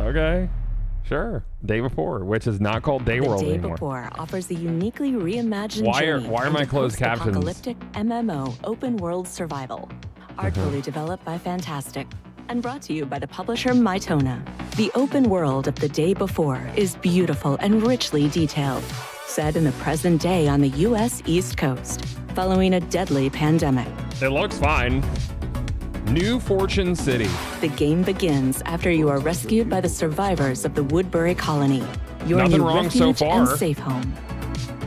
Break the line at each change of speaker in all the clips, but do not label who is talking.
Okay. Sure. Day Before, which is not called Day World anymore.
The Day Before offers a uniquely reimagined journey
why are my
into
closed captions?
post-apocalyptic MMO open world survival. Artfully developed by Fantastic and brought to you by the publisher Mytona. The open world of The Day Before is beautiful and richly detailed, set in the present day on the U.S. East Coast, following a deadly pandemic.
It looks fine. New Fortune City.
The game begins after you are rescued by the survivors of the Woodbury colony, your
Nothing
new
wrong so
refuge
far.
and safe home.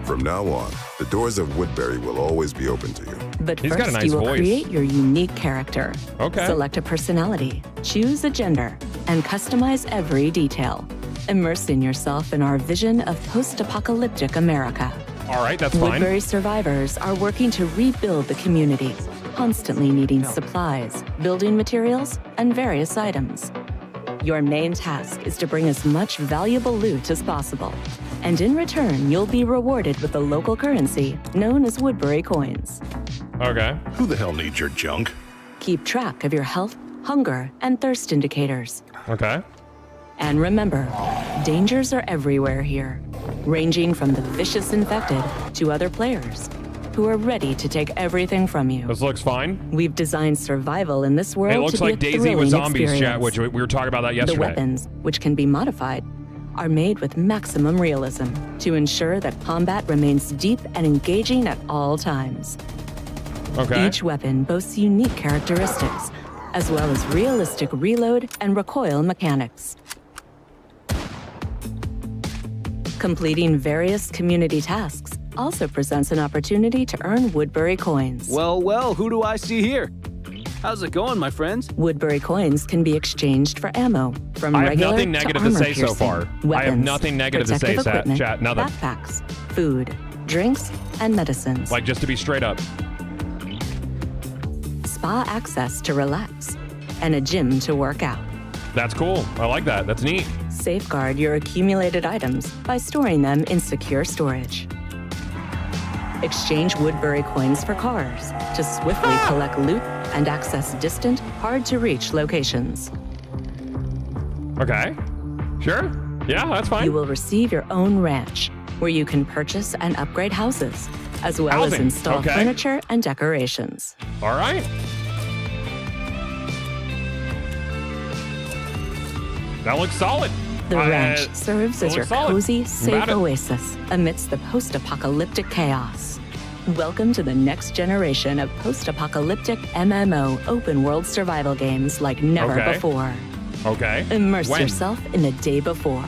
From now on, the doors of Woodbury will always be open to you.
But
He's
first,
got a nice
you will
voice.
create your unique character.
Okay.
Select a personality, choose a gender, and customize every detail. Immersing yourself in our vision of post-apocalyptic America.
All right, that's fine.
Woodbury survivors are working to rebuild the community, constantly needing supplies, building materials, and various items. Your main task is to bring as much valuable loot as possible. And in return, you'll be rewarded with the local currency known as Woodbury coins.
Okay.
Who the hell needs your junk?
Keep track of your health, hunger, and thirst indicators.
Okay.
And remember, dangers are everywhere here, ranging from the vicious infected to other players who are ready to take everything from you.
This looks fine.
We've designed survival in this world
It looks
to be
like
a
Daisy
thrilling
with zombies,
experience.
chat, which we were talking about that yesterday.
The weapons, which can be modified, are made with maximum realism to ensure that combat remains deep and engaging at all times.
Okay.
Each weapon boasts unique characteristics, as well as realistic reload and recoil mechanics. Completing various community tasks also presents an opportunity to earn Woodbury coins.
Well, well, who do I see here? How's it going, my friends?
Woodbury coins can be exchanged for ammo, from
I have
regular
nothing negative
to
to
armor
say so far.
piercing,
I have
weapons,
nothing negative to say,
protective equipment,
chat. Nothing.
backpacks, food, drinks, and medicines.
Like, just to be straight up.
Spa access to relax, and a gym to work out.
That's cool. I like that. That's neat.
Safeguard your accumulated items by storing them in secure storage. Exchange Woodbury coins for cars to swiftly collect loot and access distant, hard-to-reach locations.
Okay. Sure. Yeah, that's fine.
You will receive your own ranch, where you can purchase and upgrade houses, as well as
Housing,
install
okay.
furniture and decorations.
All right. That looks solid.
The ranch serves as your
looks solid.
cozy, safe
About it.
oasis amidst the post-apocalyptic chaos. Welcome to the next generation of post-apocalyptic MMO open-world survival games like never
Okay.
before.
Okay.
Immerse
When?
yourself in The Day Before.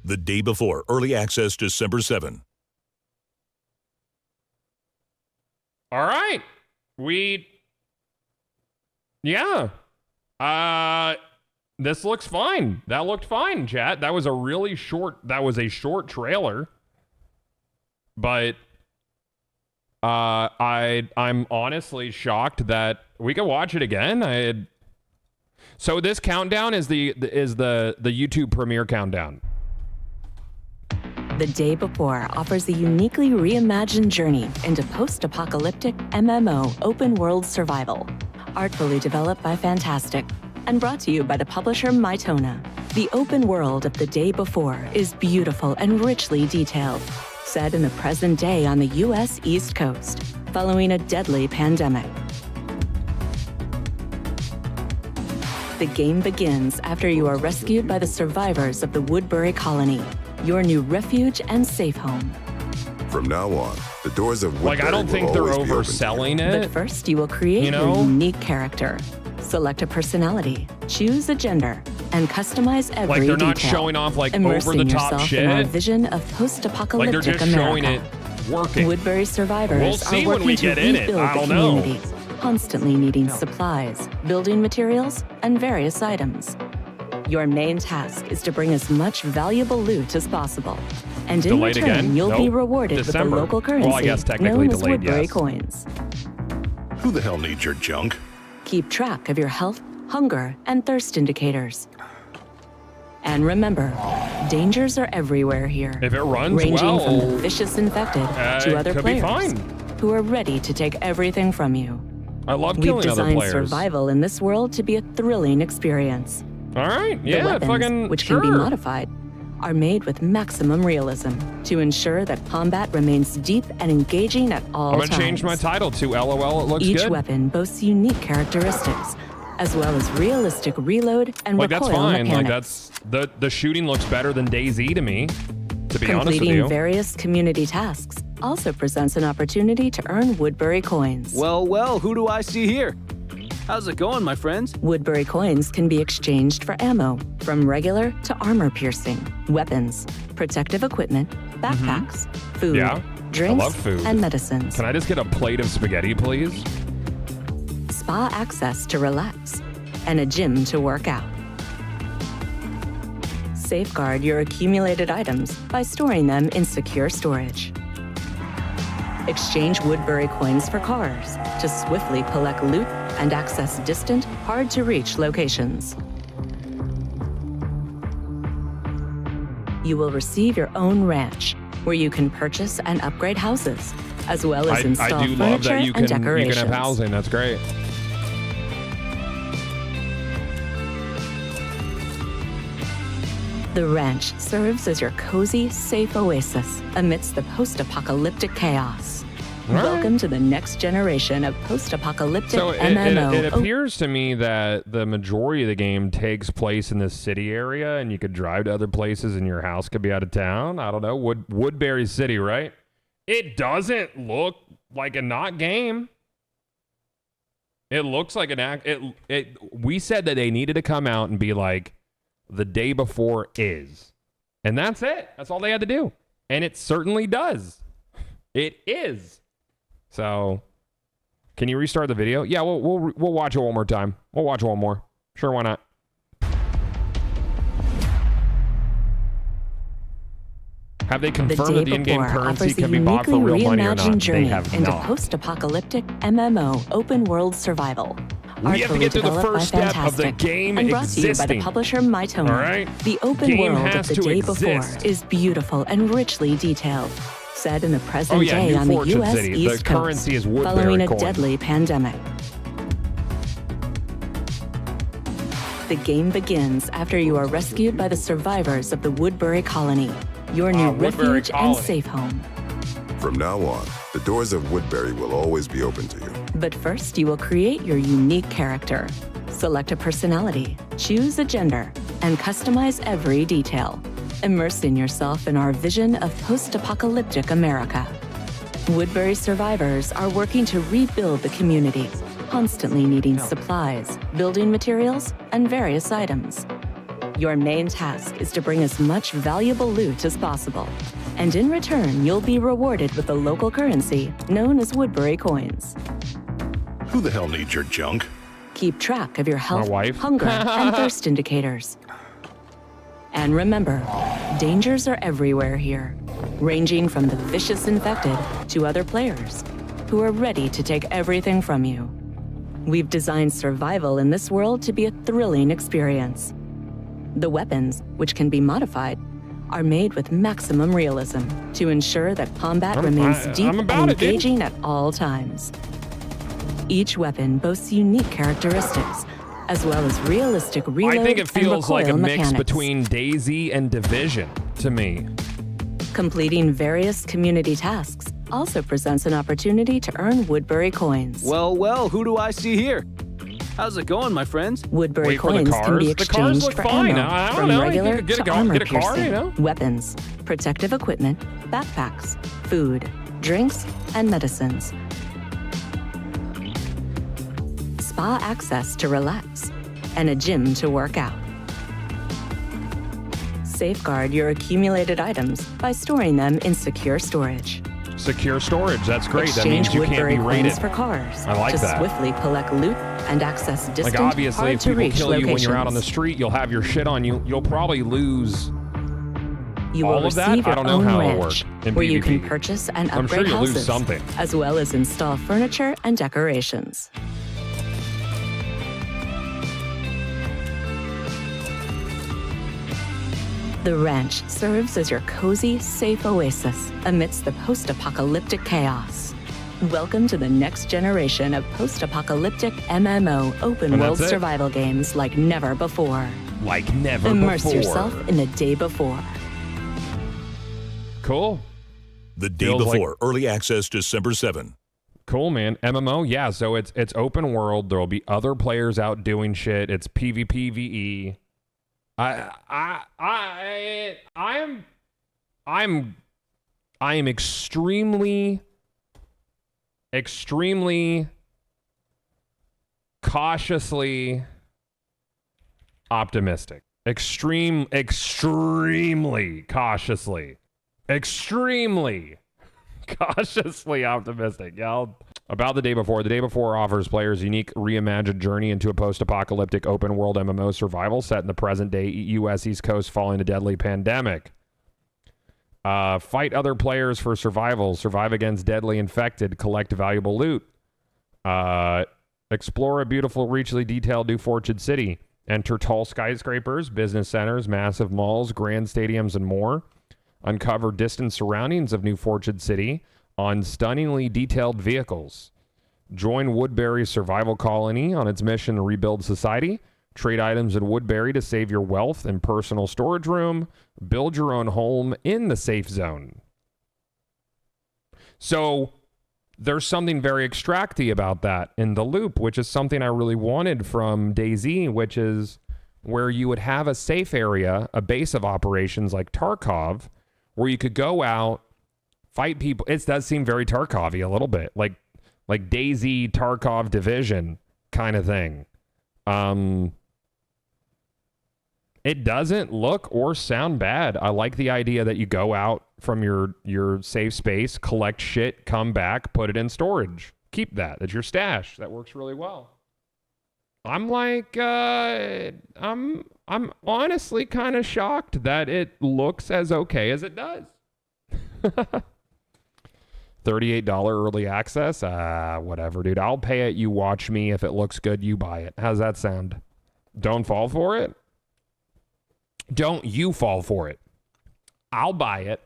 The Day Before, early access December 7.
All right. Yeah. This looks fine. That looked fine, chat. That was a short trailer. But I'm honestly shocked that we can watch it again. So this countdown is the YouTube premiere countdown.
The Day Before offers a uniquely reimagined journey into post-apocalyptic MMO open-world survival. Artfully developed by Fantastic and brought to you by the publisher Mytona. The open world of The Day Before is beautiful and richly detailed, set in the present day on the U.S. East Coast, following a deadly pandemic. The game begins after you are rescued by the survivors of the Woodbury colony, your new refuge and safe home.
From now on, the doors of Woodbury
Like, I don't
will
think they're
always be open to you.
overselling
But
it.
first, you will create
You know?
your unique character. Select a personality, choose a gender, and customize every
Like, they're not
detail.
showing off, like,
Immersing
over-the-top
yourself in our
shit.
vision of
Like,
post-apocalyptic
they're just
America.
showing it working.
Woodbury survivors
We'll see
are
when
working
we
to
get in it.
rebuild
I
the
don't know.
community, constantly needing supplies, building materials, and various items. Your main task is to bring as much valuable loot as possible. And in
Delayed
return,
again?
you'll be
Nope.
rewarded
December.
with the local currency
Well, I guess technically
known as
delayed,
Woodbury
yes.
coins.
Who the hell needs your junk?
Keep track of your health, hunger, and thirst indicators. And remember, dangers are everywhere here.
If it runs
ranging
well,
from the vicious infected
it
to other
could be
players
fine.
who are ready to take everything from you.
I love
We've
killing other
designed
players.
survival in this world to be a thrilling experience.
All right,
The
yeah,
weapons,
fucking
which
sure.
can be modified, are made with maximum realism to ensure that combat remains deep and engaging at all
I'm
times.
gonna change my title to LOL. It looks
Each
good.
weapon boasts unique characteristics, as well as realistic reload and
Like that's
recoil
fine. Like
mechanics.
that's the shooting looks better than DayZ to me. To be honest with
Completing
you.
various community tasks also presents an opportunity to earn Woodbury coins.
Well, who do I see here? How's it going, my friends?
Woodbury coins can be exchanged for ammo, from regular to armor-piercing, weapons, protective equipment, backpacks, food,
Yeah,
drinks,
I love food.
and medicines.
Can I just get a plate of spaghetti, please?
Spa access to relax, and a gym to work out. Safeguard your accumulated items by storing them in secure storage. Exchange Woodbury coins for cars to swiftly collect loot and access distant, hard-to-reach locations. You will receive your own ranch, where you can purchase and upgrade houses, as well as install
I do
furniture
love that you
and
can
decorations.
have housing. That's great.
The ranch serves as your cozy, safe oasis amidst the post-apocalyptic chaos.
All right.
Welcome to the next generation of post-apocalyptic
So
MMO.
it appears to me that the majority of the game takes place in this city area, and you could drive to other places, and your house could be out of town. I don't know, Woodbury City, right? It doesn't look like a not game. It looks like an act. We said that they needed to come out and be like, the day before is, and that's it. That's all they had to do, and it certainly does. It is. So, can you restart the video? Yeah, we'll watch it one more time. We'll watch it one more. Sure, why not? Have they
The
confirmed that
day
the in-game
before
currency
offers a
can be bought for
uniquely
real money or
reimagined
not? They
journey
have
into
not.
post-apocalyptic MMO open-world survival.
We have to
Artfully
get through the
developed by
first step of the
Fantastic
game
and brought to you by the
existing.
publisher Mytona.
All right?
The open
Game
world
has
of the
to
day
exist.
before is beautiful and richly detailed. Set in the present
Oh, yeah,
day
New
on the
Fortune
U.S.
City. The
East
currency
Coast,
is Woodbury
following a
coin.
deadly pandemic. The game begins after you are rescued by the survivors of the Woodbury Colony, your new
Woodbury
refuge and
Colony.
safe home.
From now on, the doors of Woodbury will always be open to you.
But first, you will create your unique character. Select a personality, choose a gender, and customize every detail, immersing yourself in our vision of post-apocalyptic America. Woodbury survivors are working to rebuild the community, constantly needing supplies, building materials, and various items. Your main task is to bring as much valuable loot as possible, and in return, you'll be rewarded with the local currency known as Woodbury coins.
Who the hell needs your junk?
Keep track of your health,
wife.
hunger, and thirst indicators. And remember, dangers are everywhere here, ranging from the vicious infected to other players who are ready to take everything from you. We've designed survival in this world to be a thrilling experience. The weapons, which can be modified, are made with maximum realism to ensure that combat remains deep
I'm about
and
it, dude.
engaging at all times. Each weapon boasts unique characteristics, as well as realistic reload
I think it feels
and
like a
recoil
mix
mechanics.
between DayZ and Division to me.
Completing various community tasks also presents an opportunity to earn Woodbury coins.
Well, who do I see here? How's it going, my friends?
Woodbury
Wait for the
coins can be
cars. The cars
exchanged
look
for
fine.
ammo,
I don't
from
know. You
regular
could get
to
a car-
armor
get a car,
piercing,
you know?
weapons, protective equipment, backpacks, food, drinks, and medicines. Spa access to relax, and a gym to work out. Safeguard your accumulated items by storing them in secure storage.
Secure storage. That's great. That
Exchange
means you can't
Woodbury
be raided.
coins for cars
I like
to
that.
swiftly collect loot and access distant,
Like obviously, if people
hard-to-reach
kill you when you're out on the
locations.
street, you'll have your shit on you. You'll probably lose.
You
all
will
of that?
receive
I
your
don't know
own
how it'll
ranch,
work in
where you can
PvP.
purchase and
I'm sure
upgrade
you'll lose
houses,
something.
as well as install furniture and decorations. The ranch serves as your cozy, safe oasis amidst the post-apocalyptic chaos. Welcome to the next generation of post-apocalyptic MMO open
And
world
that's it.
survival games like never before.
Like never
Immerse
before.
yourself in the day before.
Cool.
The day
Feels like-
before, early access December 7.
Cool, man. MMO, yeah. So it's open world. There will be other players out doing shit. It's PvPvE. I am extremely cautiously optimistic. Extremely cautiously optimistic. Yeah. About the day before. The day before offers players a unique reimagined journey into a post-apocalyptic open-world MMO survival set in the present-day U.S. East Coast following a deadly pandemic. Fight other players for survival. Survive against deadly infected. Collect valuable loot. Explore a beautiful, richly detailed New Fortune city. Enter tall skyscrapers, business centers, massive malls, grand stadiums, and more. Uncover distant surroundings of New Fortune City on stunningly detailed vehicles. Join Woodbury's survival colony on its mission to rebuild society. Trade items in Woodbury to save your wealth and personal storage room. Build your own home in the safe zone. So there's something very extracty about that in the loop, which is something I really wanted from DayZ, which is where you would have a safe area, a base of operations like Tarkov, where you could go out, fight people. It does seem very Tarkov-y a little bit, like DayZ Tarkov Division kind of thing. It doesn't look or sound bad. I like the idea that you go out from your safe space, collect shit, come back, put it in storage. Keep that. That's your stash. That works really well. I'm like, I'm honestly kind of shocked that it looks as okay as it does. $38 early access? Whatever, dude. I'll pay it. You watch me. If it looks good, you buy it. How's that sound? Don't fall for it. Don't you fall for it. I'll buy it.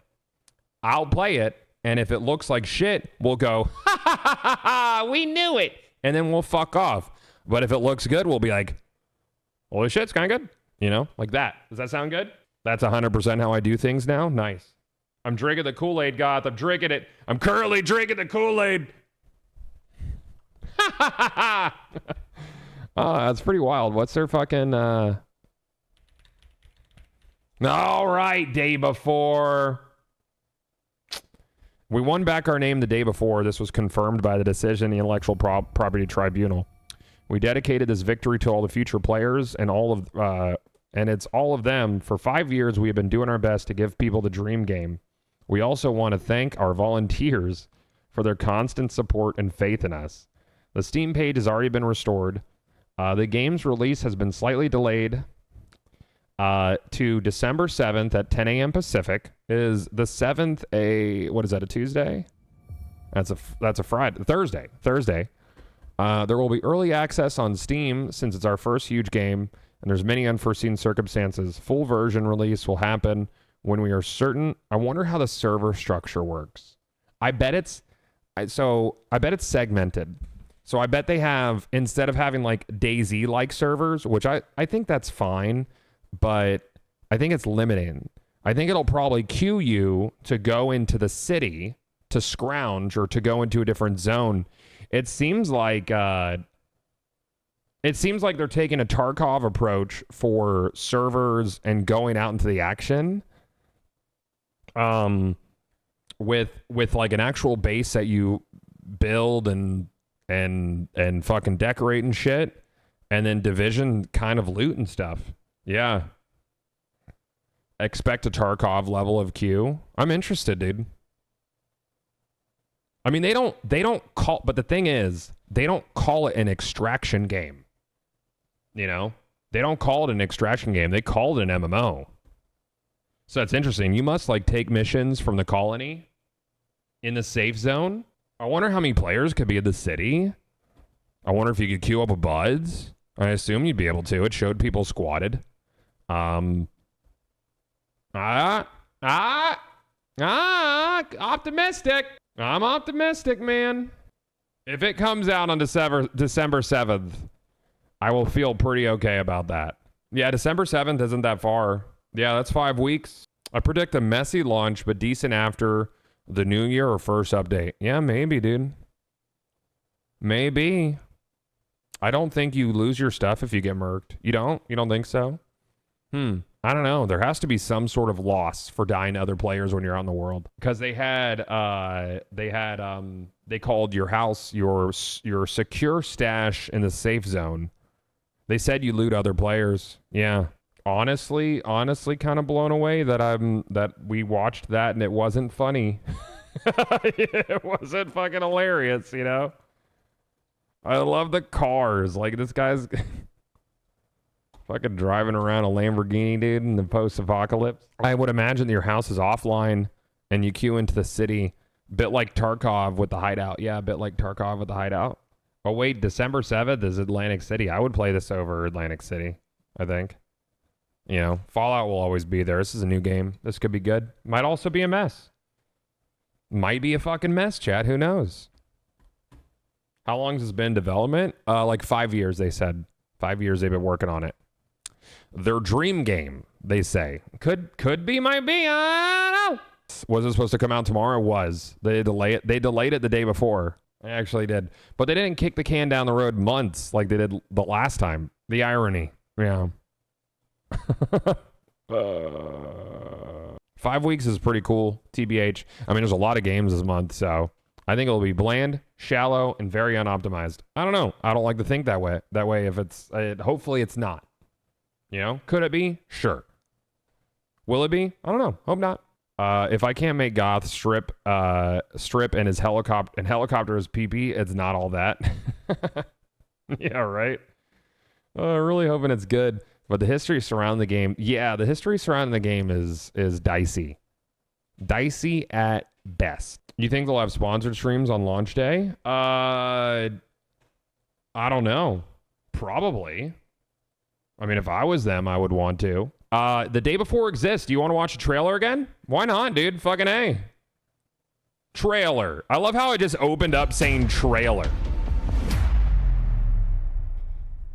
I'll play it. And if it looks like shit, we'll go, ha ha ha ha ha, we knew it. And then we'll fuck off. But if it looks good, we'll be like, holy shit, it's kind of good. You know, like that. Does that sound good? That's 100% how I do things now. Nice. I'm drinking the Kool-Aid, Goth. I'm drinking it. I'm currently drinking the Kool-Aid. Ha ha ha ha. Oh, that's pretty wild. What's their fucking, All right, day before. We won back our name the day before. This was confirmed by the decision, the Intellectual Property Tribunal. We dedicated this victory to all the future players and it's all of them. For 5 years, we have been doing our best to give people the dream game. We also want to thank our volunteers for their constant support and faith in us. The Steam page has already been restored. The game's release has been slightly delayed to December 7th at 10 a.m. Pacific. Is the 7th what is that, a Tuesday? That's a Friday. Thursday. There will be early access on Steam since it's our first huge game, and there's many unforeseen circumstances. Full version release will happen when we are certain. I wonder how the server structure works. I bet it's segmented. So I bet they have, instead of having like DayZ-like servers, which I think that's fine, but I think it's limiting. I think it'll probably queue you to go into the city to scrounge or to go into a different zone. It seems like they're taking a Tarkov approach for servers and going out into the action. With like an actual base that you build and fucking decorate and shit, and then Division kind of loot and stuff. Yeah. Expect a Tarkov level of queue. I'm interested, dude. I mean, they don't call, but the thing is, they don't call it an extraction game. You know? They don't call it an extraction game. They call it an MMO. So that's interesting. You must like take missions from the colony in the safe zone. I wonder how many players could be in the city. I wonder if you could queue up with buds. I assume you'd be able to. It showed people squatted. Optimistic. I'm optimistic, man. If it comes out on December 7th, I will feel pretty okay about that. Yeah, December 7th isn't that far. Yeah, that's 5 weeks. I predict a messy launch, but decent after the new year or first update. Yeah, maybe, dude. Maybe. I don't think you lose your stuff if you get murked. You don't? You don't think so? I don't know. There has to be some sort of loss for dying to other players when you're out in the world. Because they called your house your secure stash in the safe zone. They said you loot other players. Yeah. Honestly, kind of blown away that we watched that and it wasn't funny. It wasn't fucking hilarious, you know? I love the cars. Like, this guy's fucking driving around a Lamborghini, dude, in the post-apocalypse. I would imagine that your house is offline and you queue into the city. Bit like Tarkov with the hideout. Yeah, a bit like Tarkov with the hideout. Oh, wait, December 7th is Atlantic City. I would play this over Atlantic City, I think. You know, Fallout will always be there. This is a new game. This could be good. Might also be a mess. Might be a fucking mess, chat. Who knows? How long has this been in development? Like 5 years, they said. 5 years they've been working on it. Their dream game, they say. Could be, might be. I don't know. Was it supposed to come out tomorrow? It was. They delayed it the day before. They actually did. But they didn't kick the can down the road months like they did the last time. The irony. Yeah. 5 weeks is pretty cool, TBH. I mean, there's a lot of games this month, so I think it'll be bland, shallow, and very unoptimized. I don't know. I don't like to think that way. That way, if it's, hopefully it's not. You know, could it be? Sure. Will it be? I don't know. Hope not. If I can't make Goth strip and his helicopter is PP, it's not all that. Yeah, right. Really hoping it's good. But the history surrounding the game, yeah, the history surrounding the game is dicey. Dicey at best. You think they'll have sponsored streams on launch day? I don't know. Probably. I mean, if I was them, I would want to. The day before exists. Do you want to watch a trailer again? Why not, dude? Fucking A. Trailer. I love how I just opened up saying trailer.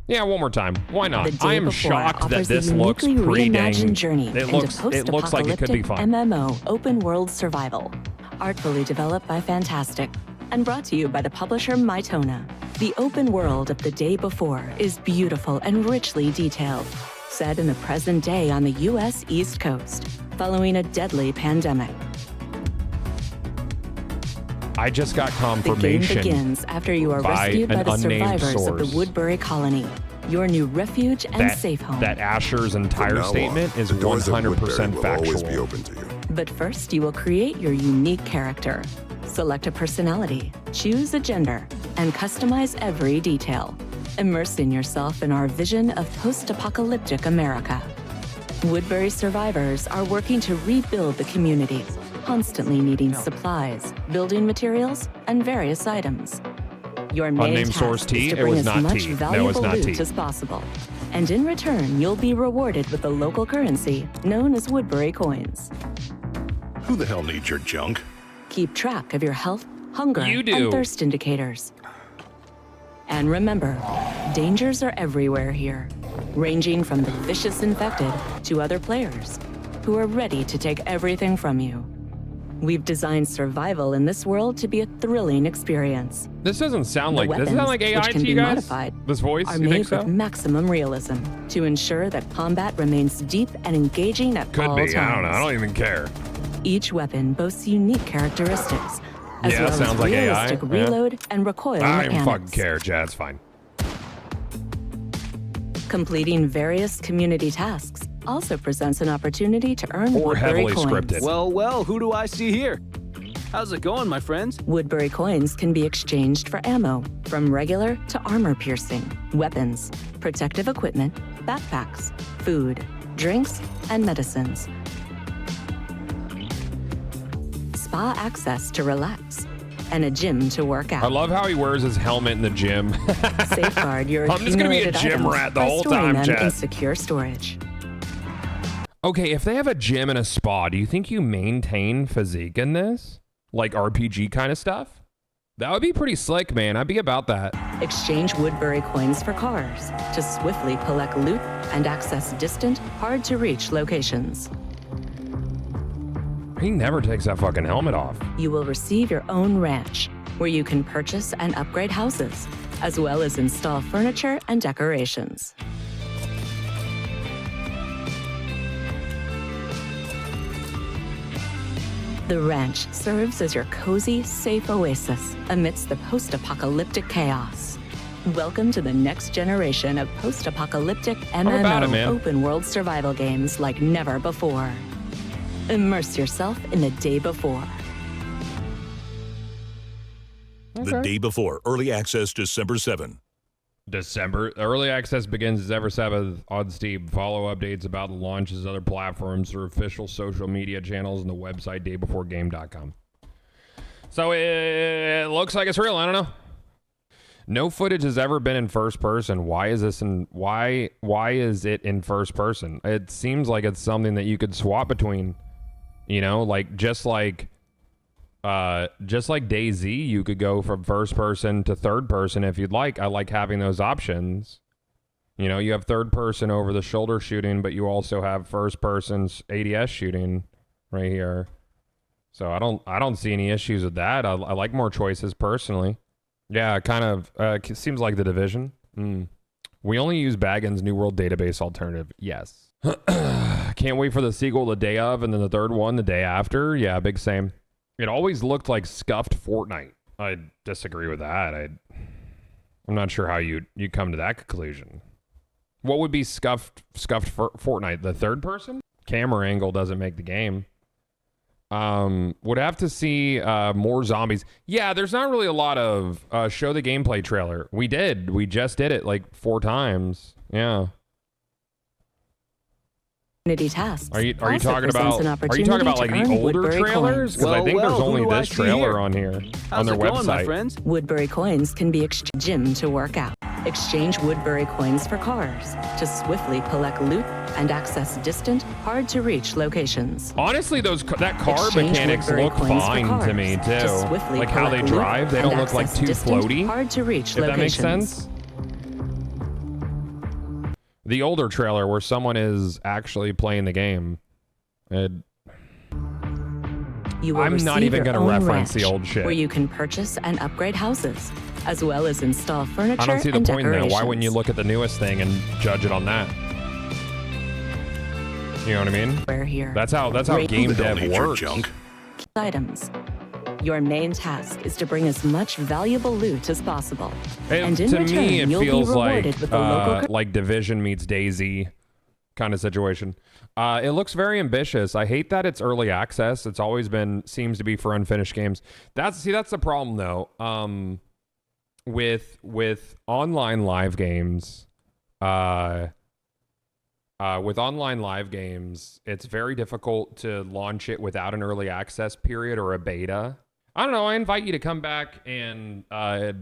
Yeah, one more time. Why not? I am shocked that this looks pretty dang.
Journey
It looks like it could be fun.
MMO open world survival, artfully developed by Fantastic and brought to you by the publisher Mytona. The open world of the day before is beautiful and richly detailed, set in the present day on the U.S. East Coast, following a deadly pandemic.
I just got
The
confirmation.
game begins after you are
by
rescued by
an
the
unnamed
survivors of the
source.
Woodbury colony, your new refuge and safe home.
That Asher's
From
entire
now
statement
on,
is
the doors of
100%
Woodbury will always be
factual.
open to you.
But first, you will create your unique character. Select a personality, choose a gender, and customize every detail, immersing yourself in our vision of post-apocalyptic America. Woodbury survivors are working to rebuild the community, constantly needing supplies, building materials, and various items. Your main
Unnamed
task
source
is
T?
to
It
bring
was
as
not
much
T. No, it's
valuable
not
loot
T.
as possible. And in return, you'll be rewarded with the local currency known as Woodbury coins.
Who the hell needs your junk?
Keep track of your health, hunger,
You do.
and thirst indicators. And remember, dangers are everywhere here, ranging from the vicious infected to other players who are ready to take everything from you. We've designed survival in this world to be a thrilling experience.
This doesn't sound
The
like
weapons,
does it sound like AI
which can
to you
be
guys?
modified,
This voice,
are
you think
made
so?
with maximum realism to ensure that combat remains deep and engaging at
Could
all
be.
times.
I don't know. I don't even care.
Each weapon boasts unique characteristics, as
Yeah,
well
sounds
as
like AI,
realistic
yeah.
reload and recoil
I don't even
mechanics.
fucking care, Chad. It's fine.
Completing various community tasks also presents an opportunity to earn
Or
Woodbury
heavily
coins.
scripted.
Well, who do I see here? How's it going, my friends?
Woodbury coins can be exchanged for ammo, from regular to armor-piercing, weapons, protective equipment, backpacks, food, drinks, and medicines. Spa access to relax, and a gym to work
I
out.
love how he wears his helmet in the gym.
Safeguard your
I'm just gonna be a
accumulated
gym
items
rat the
by
whole
storing
time,
them
Chad.
in secure storage.
Okay, if they have a gym and a spa, do you think you maintain physique in this? Like RPG kind of stuff? That would be pretty slick, man. I'd be about that.
Exchange Woodbury coins for cars to swiftly collect loot and access distant, hard-to-reach locations.
He never takes that fucking helmet off.
You will receive your own ranch, where you can purchase and upgrade houses, as well as install furniture and decorations. The ranch serves as your cozy, safe oasis amidst the post-apocalyptic chaos. Welcome to the next generation of post-apocalyptic MMO open-world survival games like never before. Immerse yourself in the day before.
The Day Before, early access December 7.
Early access begins December 7th on Steam. Follow updates about the launches, other platforms, through official social media channels and the website daybeforegame.com. So it looks like it's real. I don't know. No footage has ever been in first person. Why is this in why is it in first person? It seems like it's something that you could swap between, you know, like just like DayZ, you could go from first person to third person if you'd like. I like having those options. You know, you have third person over the shoulder shooting, but you also have first person's ADS shooting right here. So I don't see any issues with that. I like more choices personally. Yeah, kind of seems like The Division. We only use Baggins' New World Database alternative. Yes. Can't wait for the sequel the day of, and then the third one the day after. Yeah, big same. It always looked like scuffed Fortnite. I disagree with that. I'm not sure how you come to that conclusion. What would be scuffed Fortnite? The third person? Camera angle doesn't make the game. Would have to see more zombies. Yeah, there's not really a lot of show the gameplay trailer. We just did it like 4 times. Yeah.
Tasks.
Are you talking about like the older trailers? Because I think there's only this trailer on here on their website.
My friends?
Woodbury coins can be exchanged gym to work out. Exchange Woodbury coins for cars to swiftly collect loot and access distant, hard-to-reach locations.
Honestly, that car mechanics look fine to me too. Like how they drive, they don't look like too floaty.
Hard-to-reach
if that makes sense. The older trailer where someone is actually playing the game. I'm not even going to reference the old shit.
Where you can purchase and upgrade houses, as well as install furniture.
I don't see the point in that. Why wouldn't you look at the newest thing and judge it on that? You know what I mean?
We're here.
That's how game dev works.
Items. Your main task is to bring as much valuable loot as possible. And in return,
me, it
you'll
feels
be rewarded with the local
like Division meets DayZ kind of situation. It looks very ambitious. I hate that it's early access. It's always seems to be for unfinished games. That's the problem though. With online live games, it's very difficult to launch it without an early access period or a beta. I don't know. I invite you to come back and check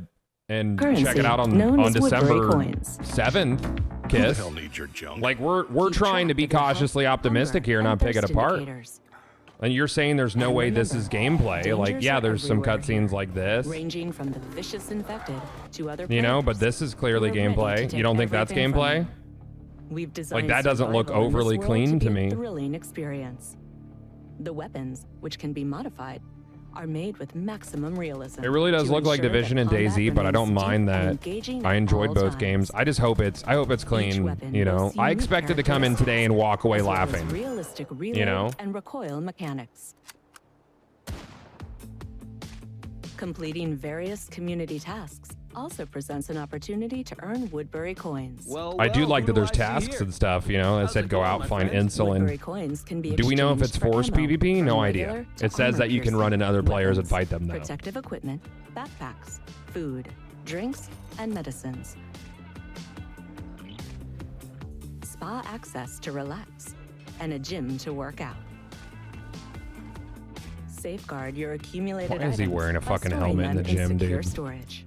it out on December 7th. Kiss.
Who the hell needs your junk?
Like we're trying to be cautiously optimistic here, not pick it apart. And you're saying there's no way this is gameplay. Like, yeah, there's some cutscenes like this.
Ranging from the vicious infected to other
you know, but this is clearly gameplay. You don't think that's gameplay?
We've designed
like that doesn't look overly clean to me.
Thrilling experience. The weapons, which can be modified, are made with maximum realism.
It really does look like Division and DayZ, but I don't mind that. I enjoyed both games. I just hope it's clean. You know, I expected to come in today and walk away laughing.
Realistic reload
you know,
and recoil mechanics. Completing various community tasks also presents an opportunity to earn Woodbury coins.
I do like that there's tasks and stuff, you know. It said go out, find insulin.
Coins can be
do we know if it's forced PvP? No idea. It says that you can run into other players and fight them, though.
Protective equipment, backpacks, food, drinks, and medicines. Spa access to relax, and a gym to work out. Safeguard your accumulated items.
Why is he wearing a fucking helmet in the gym, dude?
Storage.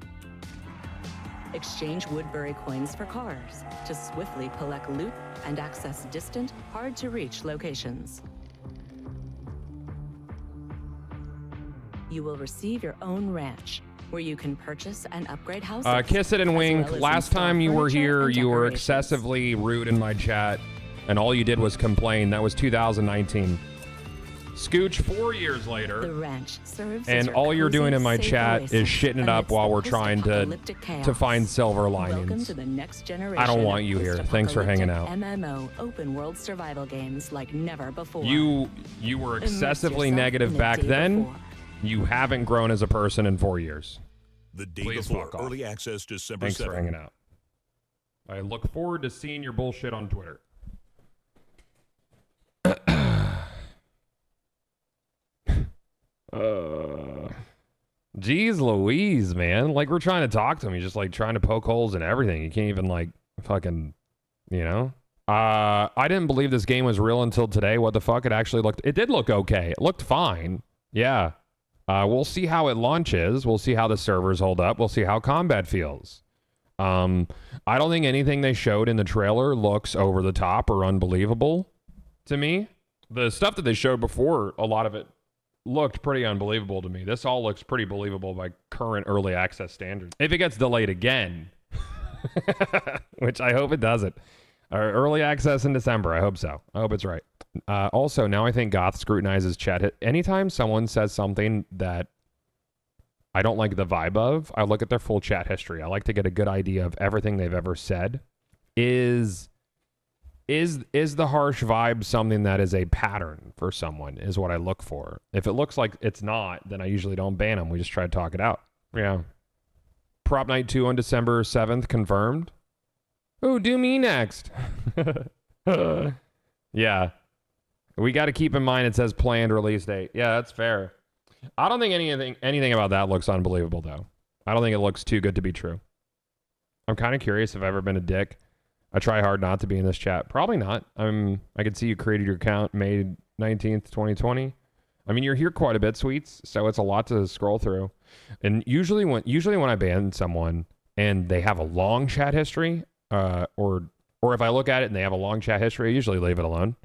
Exchange Woodbury coins for cars to swiftly collect loot and access distant, hard-to-reach locations. You will receive your own ranch, where you can purchase and upgrade houses.
Kiss it and
as
wink.
well as
Last
install
time you were
furniture
here,
and
you were
decorations.
excessively rude in my chat, and all you did was complain. That was 2019. Scooch 4 years later.
The ranch serves
And
as your
all you're
cozy,
doing in my
safe
chat
oasis
is shitting it up
amidst
while
the
we're trying to
post-apocalyptic chaos.
find silver
Welcome
linings.
to the next generation.
I don't want
of
you here. Thanks for hanging out.
post-apocalyptic MMO open world survival games like never before.
You were
Immerse
excessively
yourself
negative
in the
back
day
then.
before.
You haven't grown as a person in 4 years.
The day
Please
before,
fuck off.
early access December
Thanks
7th.
for hanging out. I look forward to seeing your bullshit on Twitter. Jeez Louise, man. Like, we're trying to talk to him. He's just, like, trying to poke holes in everything. You can't even, like, fucking, you know? I didn't believe this game was real until today. What the fuck? It did look okay. It looked fine. Yeah. We'll see how it launches. We'll see how the servers hold up. We'll see how combat feels. I don't think anything they showed in the trailer looks over the top or unbelievable to me. The stuff that they showed before, a lot of it looked pretty unbelievable to me. This all looks pretty believable by current early access standards. If it gets delayed again, which I hope it doesn't. Early access in December. I hope so. I hope it's right. Also, now I think Goth scrutinizes chat. Anytime someone says something that I don't like the vibe of, I look at their full chat history. I like to get a good idea of everything they've ever said. Is the harsh vibe something that is a pattern for someone, is what I look for. If it looks like it's not, then I usually don't ban them. We just try to talk it out. Yeah. Prop Night 2 on December 7th confirmed. Oh, do me next. Yeah. We got to keep in mind it says planned release date. Yeah, that's fair. I don't think anything about that looks unbelievable, though. I don't think it looks too good to be true. I'm kind of curious if I've ever been a dick. I try hard not to be in this chat. Probably not. I can see you created your account May 19th, 2020. I mean, you're here quite a bit, Sweets, so it's a lot to scroll through. And usually when I ban someone and they have a long chat history, or if I look at it and they have a long chat history, I usually leave it alone.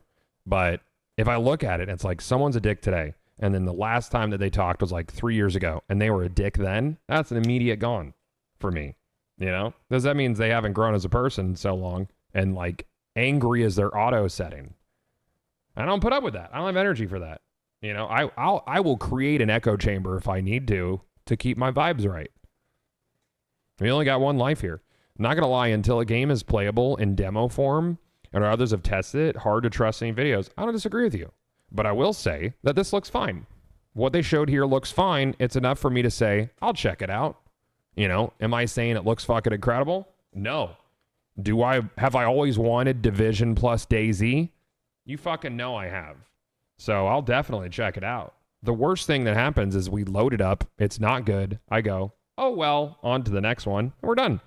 But if I look at it, it's like someone's a dick today, and then the last time that they talked was like 3 years ago, and they were a dick then, that's an immediate gone for me. You know? Because that means they haven't grown as a person so long, and like angry is their auto setting. I don't put up with that. I don't have energy for that. You know, I will create an echo chamber if I need to keep my vibes right. We only got one life here. I'm not gonna lie, until a game is playable in demo form and others have tested it, hard to trust any videos. I don't disagree with you, but I will say that this looks fine. What they showed here looks fine. It's enough for me to say I'll check it out. You know, am I saying it looks fucking incredible? No. Have I always wanted Division plus DayZ? You fucking know I have. So I'll definitely check it out. The worst thing that happens is we load it up. It's not good. I go, oh, well, on to the next one. We're done.